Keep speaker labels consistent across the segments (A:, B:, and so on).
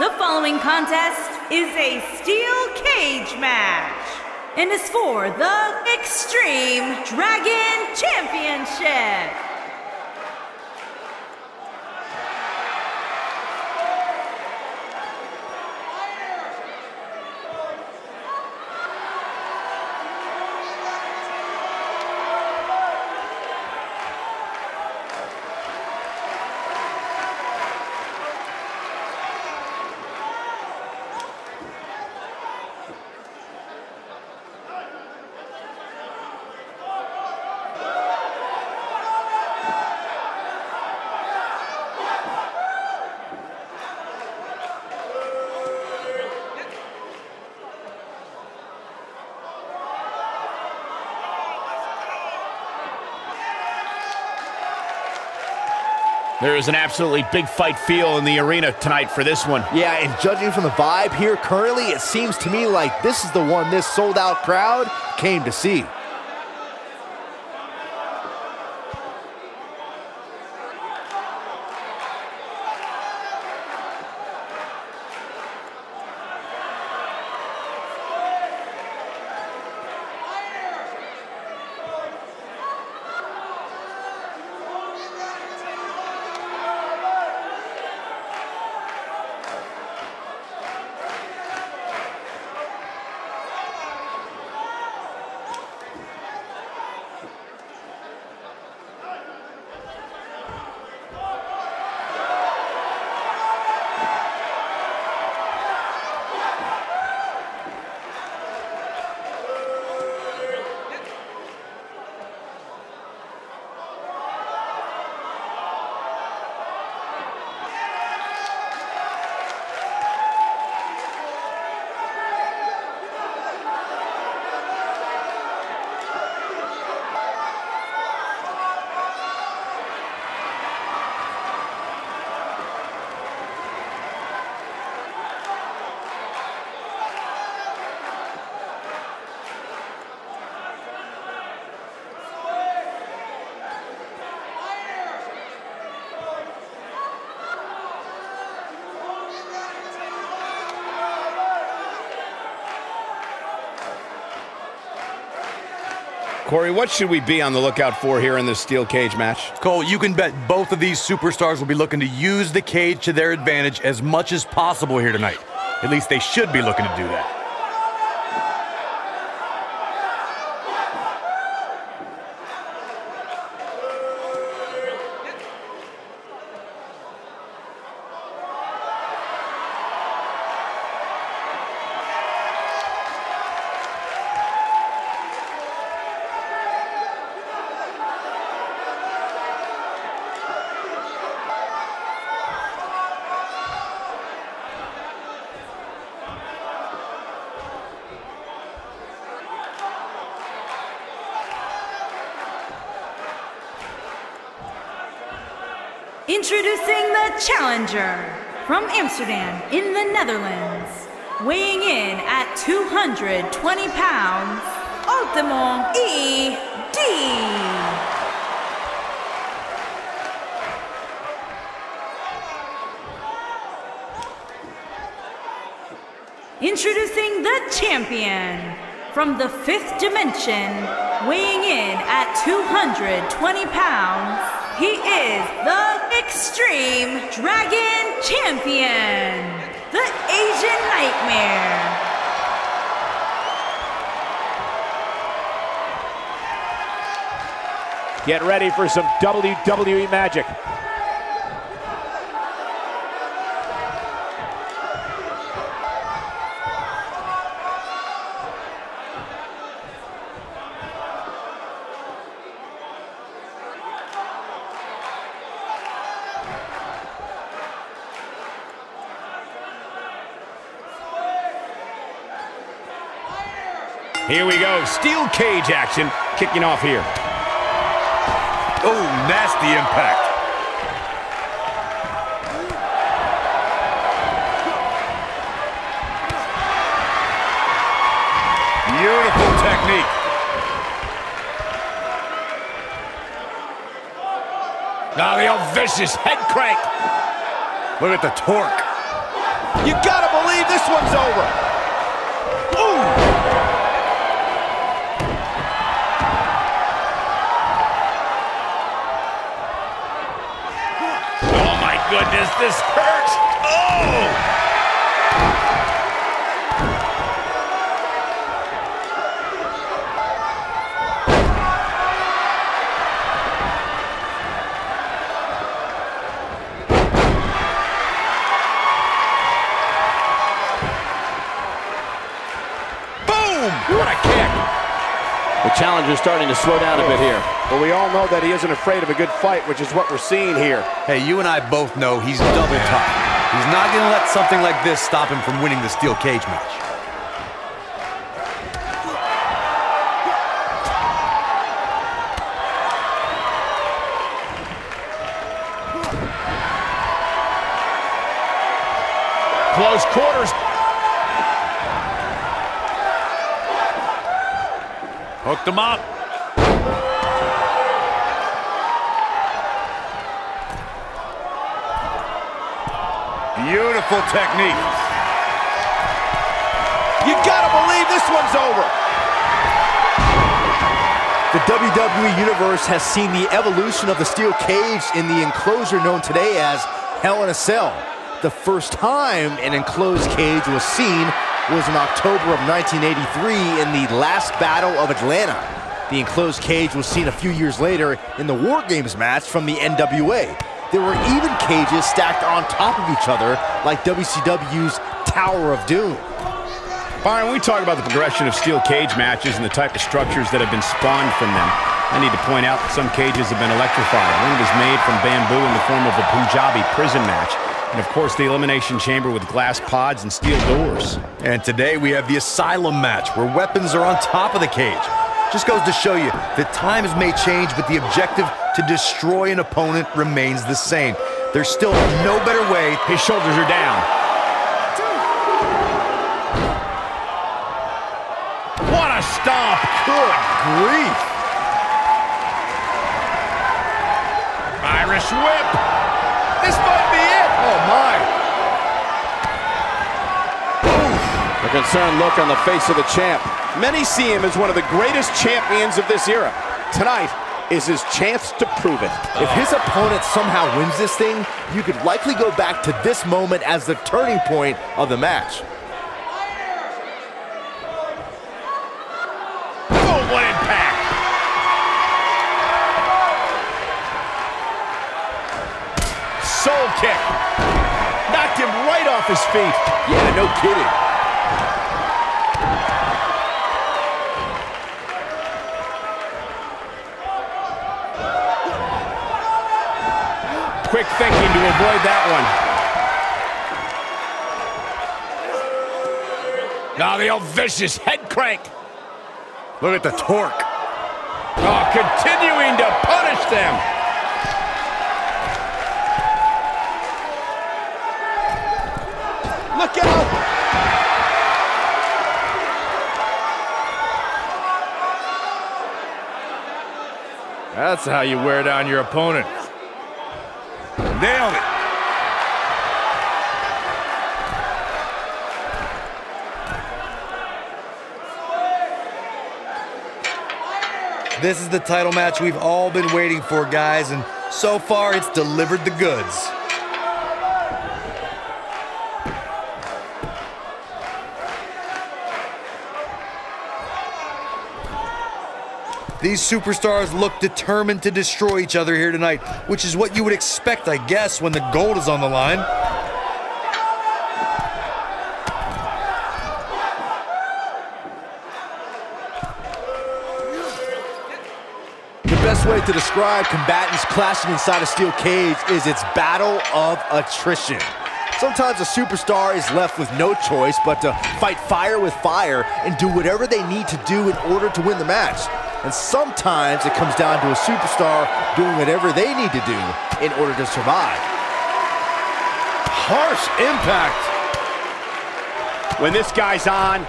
A: The following contest is a steel cage match and is for the Extreme Dragon Championship.
B: There is an absolutely big fight feel in the arena tonight for this one.
C: Yeah, and judging from the vibe here currently, it seems to me like this is the one this sold-out crowd came to see.
B: Corey, what should we be on the lookout for here in this steel cage match?
D: Cole, you can bet both of these superstars will be looking to use the cage to their advantage as much as possible here tonight. At least they should be looking to do that.
A: Introducing the challenger from Amsterdam in the Netherlands, weighing in at 220 pounds, Ultimo ED. Introducing the champion from the fifth dimension, weighing in at 220 pounds, he is the Extreme Dragon Champion, the Asian Nightmare.
E: Get ready for some WWE magic.
B: Here we go, steel cage action kicking off here.
D: Oh, nasty impact. Beautiful technique.
B: Now the old vicious head crank.
D: Look at the torque.
C: You gotta believe this one's over. Ooh.
B: Oh my goodness, this hurts. Oh!
E: What a kick. The challenger's starting to slow down a bit here. But we all know that he isn't afraid of a good fight, which is what we're seeing here.
D: Hey, you and I both know he's double tough. He's not going to let something like this stop him from winning the steel cage match.
B: Close quarters. Hooked him up.
C: Beautiful technique. You gotta believe this one's over. The WWE Universe has seen the evolution of the steel cage in the enclosure known today as Hell in a Cell. The first time an enclosed cage was seen was in October of 1983 in the last Battle of Atlanta. The enclosed cage was seen a few years later in the War Games match from the NWA. There were even cages stacked on top of each other like WCW's Tower of Doom.
B: Byron, we talk about the progression of steel cage matches and the type of structures that have been spawned from them. I need to point out that some cages have been electrified. One was made from bamboo in the form of a Punjabi prison match. And of course, the Elimination Chamber with glass pods and steel doors.
D: And today we have the Asylum match, where weapons are on top of the cage. Just goes to show you that times may change, but the objective to destroy an opponent remains the same. There's still no better way.
B: His shoulders are down. What a stomp!
C: Good grief!
B: Irish whip! This might be it!
C: Oh my!
E: A concerned look on the face of the champ. Many see him as one of the greatest champions of this era. Tonight is his chance to prove it.
C: If his opponent somehow wins this thing, you could likely go back to this moment as the turning point of the match.
B: Oh, what impact! Soul kick! Knocked him right off his feet.
C: Yeah, no kidding.
B: Quick thinking to avoid that one. Now the old vicious head crank.
C: Look at the torque.
B: Oh, continuing to punish them.
C: Look out!
B: That's how you wear down your opponent.
C: Nailed it.
D: This is the title match we've all been waiting for, guys, and so far it's delivered the goods. These superstars look determined to destroy each other here tonight, which is what you would expect, I guess, when the gold is on the line.
C: The best way to describe combatants clashing inside a steel cage is its battle of attrition. Sometimes a superstar is left with no choice but to fight fire with fire and do whatever they need to do in order to win the match. And sometimes it comes down to a superstar doing whatever they need to do in order to survive.
B: Harsh impact. When this guy's on,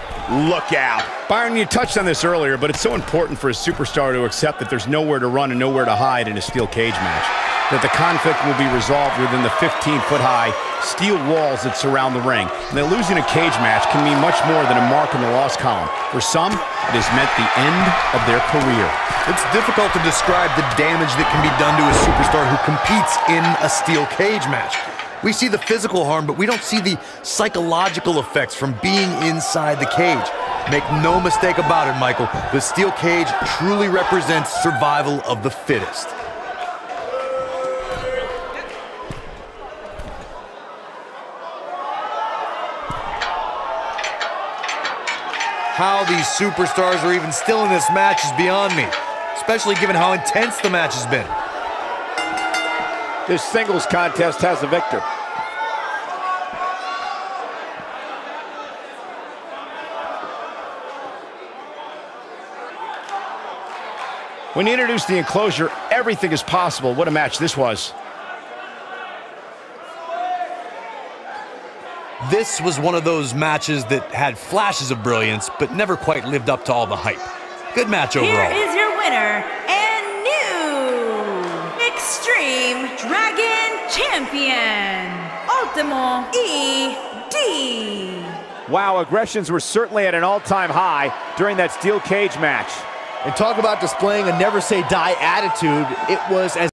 B: look out. Byron, you touched on this earlier, but it's so important for a superstar to accept that there's nowhere to run and nowhere to hide in a steel cage match. That the conflict will be resolved within the 15-foot-high steel walls that surround the ring. And that losing a cage match can mean much more than a mark in the loss column. For some, it has meant the end of their career.
D: It's difficult to describe the damage that can be done to a superstar who competes in a steel cage match. We see the physical harm, but we don't see the psychological effects from being inside the cage. Make no mistake about it, Michael, the steel cage truly represents survival of the fittest. How these superstars are even still in this match is beyond me, especially given how intense the match has been.
E: This singles contest has a victor.
B: When you introduce the enclosure, everything is possible. What a match this was.
D: This was one of those matches that had flashes of brilliance, but never quite lived up to all the hype. Good match overall.
A: Here is your winner and new Extreme Dragon Champion, Ultimo ED.
E: Wow, aggressions were certainly at an all-time high during that steel cage match.
C: And talk about displaying a never say die attitude. It was as